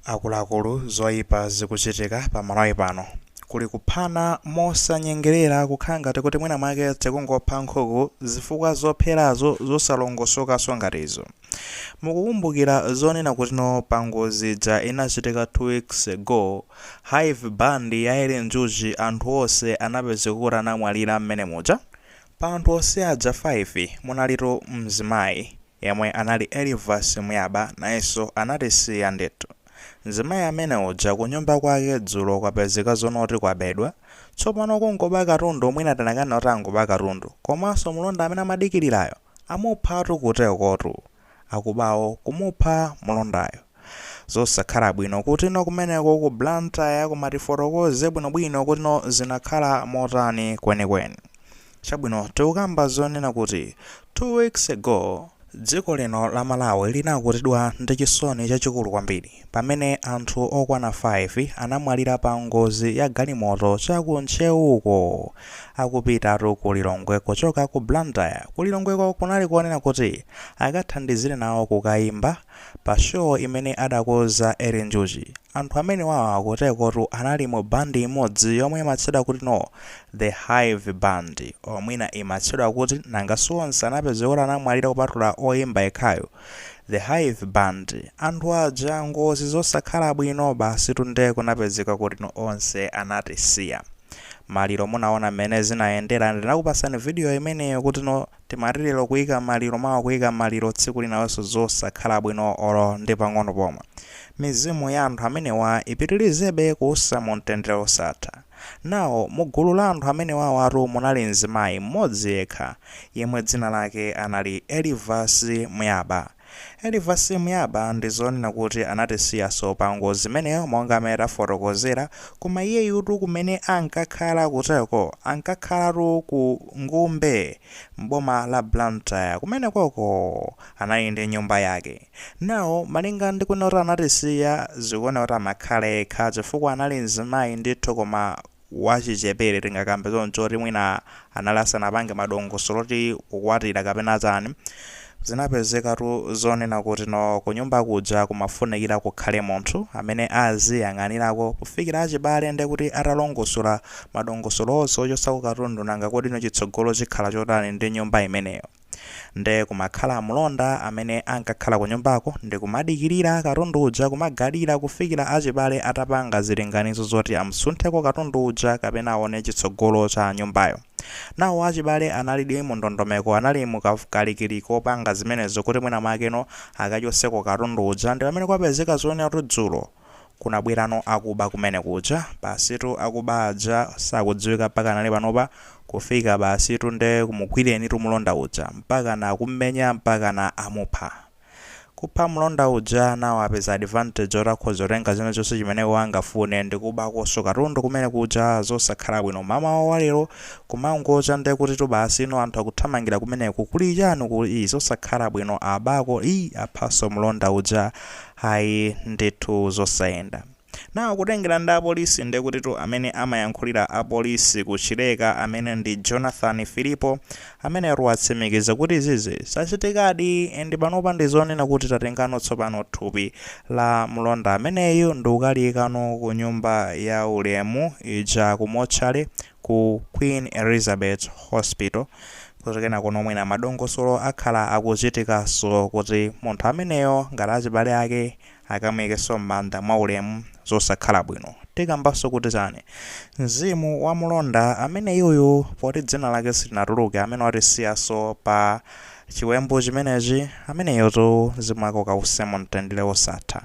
Akuluakulu zoyipa zikuchitika pamalawi pano. Kuli kuphana mosanyengerera kukhala ngati kuti mwina mwake tikungopha nkhuku zifukwa zopherazo zosalongosokaso ngatizo. Mukukumbukira zonena kuti pa ngozi ija inachitika 2 weeks ago, Hive Band ya Ellen Juji anthu onse anapezeka kuti anamwalira mmene muja. Pa anthu onse aja 5 munalito mzimayi yemwe anali Elivas Muyaba nayenso anatisiya ndithu. Mzimayi amene uja kunyumba kwake dzulo kwapezeka zonoti kwabedwa, tsopano kungoba katundu mwina tanakana kuti angoba katundu, komanso mlonda amene amadikirirayo amuphatu kutekotu, akubawo kumupha mlondayo. Zosakhala bwino kuti kumeneko ku Blantyre kumatifotokoze bwinobwino kuti zinakhala motani kwenikweni. Chabwino tikukamba zonena kuti 2 weeks ago dziko lino la Malawi linakutidwa ndi chisoni chachikulu kwambiri pamene anthu okwana 5 anamwalira pa ngozi ya galimoto chakuntcheuko akupitatu ku Lilongwe kuchoka ku Blantyre. Ku Lilongweko kunali kuonena kuti akathandizire nawo kukayimba pa show imene adakoza Ellen Juji. Anthu amene wawa kutekotu anali mu bandi imodzi yomwe imatchedwa kuti The Hive Band, omwina imatchedwa kuti nangaso onse anapezeka kuti anamwalira kupatula oyimba yekhayo, The Hive Band. Anthu aja ngozi zosakhala bwino basi tunde kunapezeka kuti onse anatisiya. Maliro munaona mmene zinayendera, ndinakupasani video imeneyo kuti timatiriro kuyika maliro mawa kuyika maliro tsiku linawonso zosakhala bwino olo ndi pang'ono pomwe. Mizimu ya anthu amenewa ipitirizebe kusa mu mtendere osatha. Nawo mugulu la anthu amenewa atu munali mzimayi mmodzi yekha yemwe dzina lake anali Elivas Muyaba. Elivas Muyaba ndi zonena kuti anatisiyaso pa ngozi imeneyo monga amene tafotokozera, koma iyeyu kumene ankakhala kuteko ankakhalatu ku Ngumbe mboma la Blantyre kumenekoko anali ndi nyumba yake. Nawo malinga ndi kuti anatisiya zikuona kuti amakhala yekha chifukwa anali mzimayi ndithu koma wachichepere tingakambe zoncho mwina anali asanapange madongosolo oti kukwatira kapena chani. Zinapezekatu zonena kuti kunyumba kuja kumafunikira kukhale munthu amene aziyang'anirako kufikira achibale ndi kuti atalongosola madongosolo onse ochosa katundu nanga kuti chitsogolo chikhala chotani ndi nyumba imeneyo. Nde kumakhala mlonda amene ankakhala ku nyumbako ndi kumadikirira katundu uja kumagalira kufikira achibale atapanga zilinganizo zoti amsuntheko katundu uja kapena aone chitsogolo cha nyumbayo. Nawo achibale analidi mu ndondomeko, anali mukalikili kopanga zimenezo kuti mwina mwakeno akachoseko katundu uja. Ndi pamene kwapezeka zonena kuti dzulo kunabwerano akuba kumene kuja, basitu akuba aja sakudziwika mpaka nali panopa kufika basitu nde kumugwireni mlonda uja mpaka na kummenya mpaka na amupha. Kupha mlonda uja nawo apeza advantage otakhoza otenga zina zonse chimene wangafune ndi kubakonso katundu kumene kuja. Zosakhala bwino mama walero kumangocha nde kuti basi anthu akuthamangira kumeneku kuli chanu kuli zosakhala bwino abako aphaso mlonda uja hayi ndithu zosayenda. Nawo kutengera ndi apolisi ndi kuti amene amayankhulira apolisi kuchileka amene ndi Jonathan Filipo amene atsimikiza kuti izizi zachitikadi ndi panopa ndi zonena kuti tatengano tsopano thupi la mlonda ameneyo ndi ukalikano ku nyumba ya ulemu ija ku mochale ku Queen Elizabeth Hospital kuchokera kuno mwina madongosolo akhala akuchitikaso kuti munthu ameneyo ngati achibale ake akamuikeso m'manda mwa ulemu. Zosakhala bwino tikambanso kuti chani mzimu wa mlonda amene iyoyo poti dzina lake silinatuluke amene watisiyaso pa chiwembu chimenechi ameneyoto mzimu wake ukause mu mtendere osatha.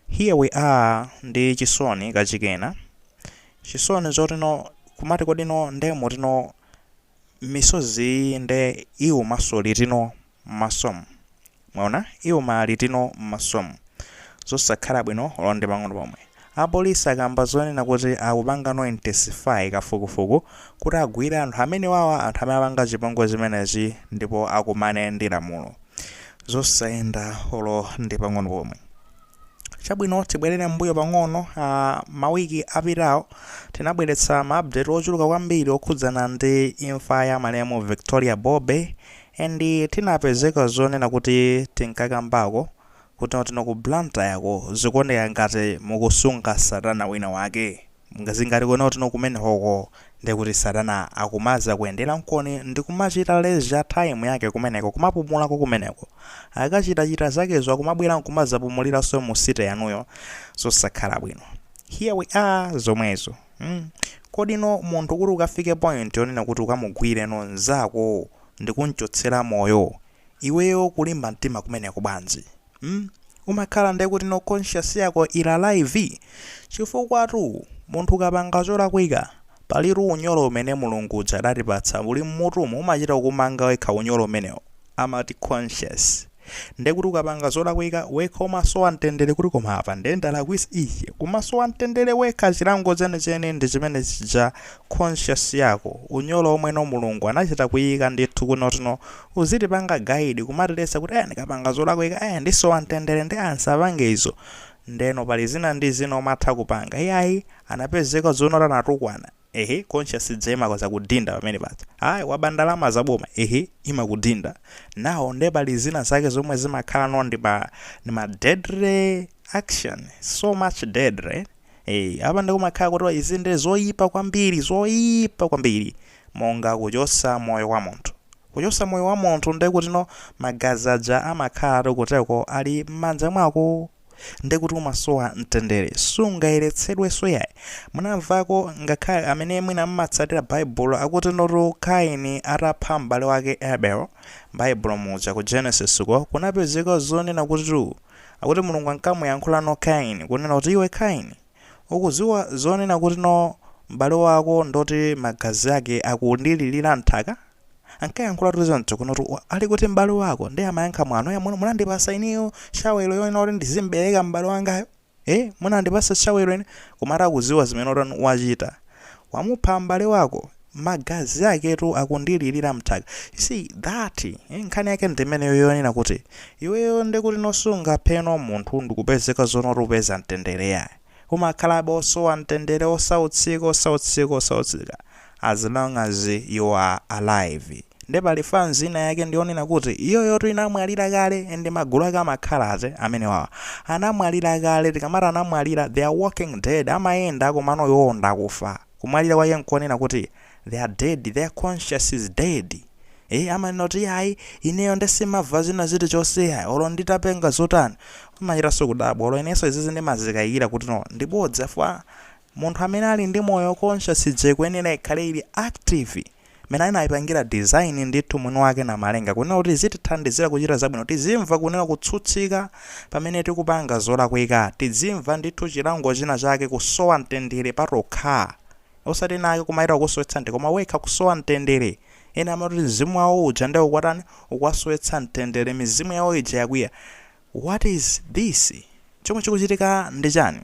Here we are ndi chisoni kachikena, chisoni zoti kumati kodi ndemo tino misozi nde iwuma litino m'masomo. Mwaona iwuma litino m'masomo. Zosakhala bwino olonde pang'ono pomwe. Apolisi akamba zonena kuti akupanga intensify kafukufuku kuti agwire anthu amene wawa anthu amene apanga chipongwe chimenechi ndipo akumane ndi lamulo. Zosayenda olo ndi pang'ono pomwe. Chabwino tibwerere mbuyo pang'ono. Mawiki apitawo tinabweretsa ma-update ochuluka kwambiri okhudzana ndi imfa ya malemu Victoria Bobe ndi tinapezeka zonena kuti tinkakambako kuti tino ku blanta yako zikuoneka ngati mukusunga satana wina wake ngazingati kuona tino kumene hoko ndekuti satana akumaza kuyendera mkoni ndikumachita leisure time yake kumeneko kumapumulako kumeneko akachita zakezo akumabwera nkumazapumuliranso mu site yanuyo zosakhala bwino. Here we are zomwezo. Kodi no munthu kuti ukafike point yonena kuti ukamugwire nzako ndikunchotsera moyo iweyo kulimba mtima kumeneko bwanji? Umakhala ndekuti no conscious yako ila live chifukwa tu munthu ukapanga cholakwika paliru unyolo umene mulungu adatipatsa uli mmutumu umachita kumanga wekha unyolo umenewo amati conscious. Ndekuti ukapanga zolakwika wekha umasowa mtendere kuti koma apa ndendalakwisa iye kumasowa mtendere wekha chilango chene ndi chimene chija conscious yako unyolo omwe no mulungu anachita kuyika ndithu kunotino uzitipanga guide kumatilesa kuti ndikapanga zolakwika ndisowa mtendere ndi ansapange izo ndeno pali zina ndi zina umatha kupanga iyayi anapezeka zonora natukwana conscious dzema kwa zakudinda pamene pacha wabandalama zaboma imakudinda nawo nde pali zina zake zomwe zimakhala no ndi ma deadly action so much deadly apa ndikumakhala kuti izi ndi zoyipa kwambiri monga kuchosa moyo wa munthu ndekuti no magazi aja amakhala kuteko ali m'manja mwako ndekuti umasowa mtendere sungayeretsedwenso yayi. Munamvako ngakhale amene mwina mmatsatira Bible akuti noto Kaini atapha m'bale wake Abel Bible muja ku Genesis ko kunapezeka zonena kuti akuti mulungu ankamuyankhula no Kaini kunena kuti iwe Kaini ukuziwa zonena kuti no m'bale wako ndoti magazi ake akundililira nthaka ankayankhula tuzonto kunotu ali kuti m'bale wako ndi amayankha mwano ya munandipasa iniyo shawelo yona oti ndizimbereka m'bale wangayo munandipasa shawelo ine kumara kuziwa zimene oti wachita wamupha m'bale wako magazi aketu akundililira mthaka. You see that nkhani yake ndimene yonena kuti iweyo ndikuti nosunga peno munthu ndikupezeka zono rupeza mtendere yayi umakhala bosowa mtendere osautsika as long as you are alive. Ndepali fanzina yake ndionena kuti iyo yotu inamwalira kale ndi magulu ake amakhalate amene wawa anamwalira kale tikamara anamwalira they are walking dead amayenda komano yonda kufa kumwalira kwa yenkonena kuti they are dead, their conscious is dead. Amanoti ayi ineyo ndesimava zina ziti chose ayi olo nditapenga zotani umachita sokudabwa olo ineso izizi ndimazikayira kuti no ndibodza fa munthu amene ali ndi moyo conscious je kuyenera ikhale ili active mena inayipangira design ndithu mwini wake na malenga kunena kuti zitithandizira kuchita zabwino tizimva kunena kutsutsika pamene tikupanga zolakwika tizimva ndithu chilango china chake kusowa mtendere patokha osati nake kumaita kusowetsa mtendere koma wekha kusowa mtendere ena amati mzimu wawo uja ndi ukwatani ukwasowetsa mtendere mizimu yawo ija yakwiya. What is this? Chomwe chikuchitika ndi chani?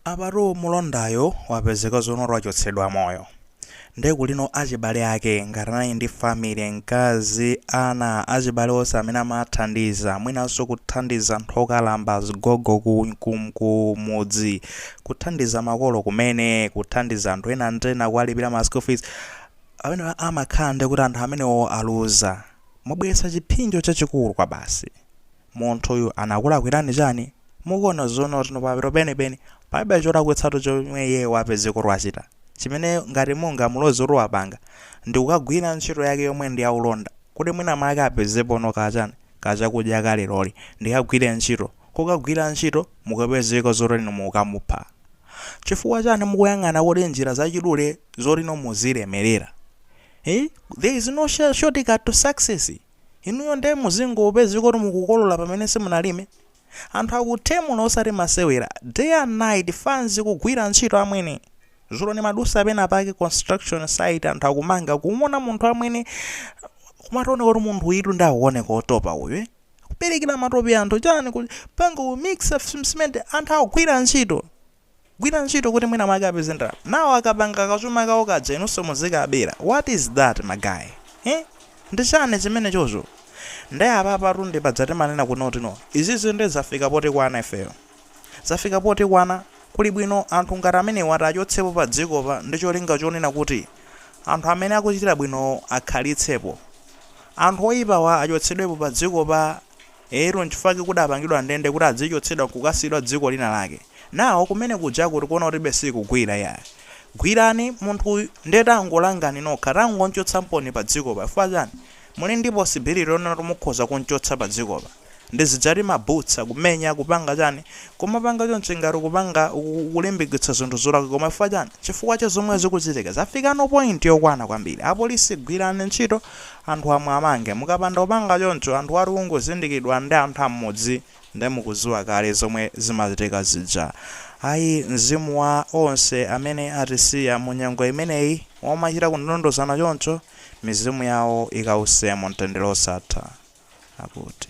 Aparo mulondayo wapezeka zono wachotsedwa moyo ndekulino achibale ake ngatanayi ndi family mkazi ana achibale onse amene amathandiza mwinanso kuthandiza anthu okalamba zigogo kumudzi kuthandiza makolo kumene kuthandiza anthu ena ndena kuwalipira ma school fees amene amakhala ndekuti anthu amenewo aluza mobweretsa chipinjo chachikulu kwa basi munthu uyu anakulakwirani chani mukuona zono tinopapiro penepene palibe cholakwitsatu chomwe iye wapezeka wachita chimene ngati munga mulozi wapanga ndi kukagwira ntchito yake yomwe ndi yaulonda kuti mwina make apezepo no kachani kachakudya kale loli ndikagwire ntchito kukagwira ntchito mukapezeka zotino mukamupha chifukwa chani mukuyang'ana kuti njira zachidule zotino muzilemerera. There is no shortcut to success. Inuyo nde muzingo upezi kuti mukukolola pamene simunalime anthu akuthemula osati masewera day and night fans kugwira ntchito amwene zulo ni madusa pena pake construction site anthu akumanga kumona munthu amwene kumatone kuti munthu witu ndaone kotopa uyu kuperekera matopi anthu chani kuti pango mix cement anthu akugwira ntchito kuti mwina make apezendera nawo akapanga kachuma kawo kaja inunso muzikabera. What is that my guy? Ndi chani chimene chocho ndaye apapa tunde padzati manena kunoti no izizi ndi zafika poti kwana ifeyo zafika poti kwana kuli bwino anthu ngati amene watachotsepo pa dziko pa ndi cholinga chonena kuti anthu amene akuchitira bwino akhalitsepo anthu oyipawa achotsedwepo pa dziko pa ero nchifake kuti apangidwa ndende kuti adzichotsedwa kukasidwa dziko lina lake. Nawo kumene kuja kuti kuona kuti besi kugwira ya gwirani munthu ndeta angolangani nokha tangonchotsa mponi pa dziko pa chifukwa chani muli ndi possibility lona mukhoza kunchotsa pa dziko pa ndizidzati mabutsa kumenya kupanga chani kumapanga chonse ngati kupanga kulimbikitsa zinthu zolaka koma chifukwa chani chifukwa cha zomwe zikuchitika zafika no point yokwana kwambiri. Apolisi gwirani ntchito anthu amwe amange mukapanda kupanga choncho anthu ati kungozindikidwa ndi anthu amodzi ndi mukuziwa kale zomwe zimachitika zija. Ayi mzimu wa onse amene atisiya mu nyengo imeneyi omachita kundondozana choncho mizimu yawo ikause mu mtendere osatha akuti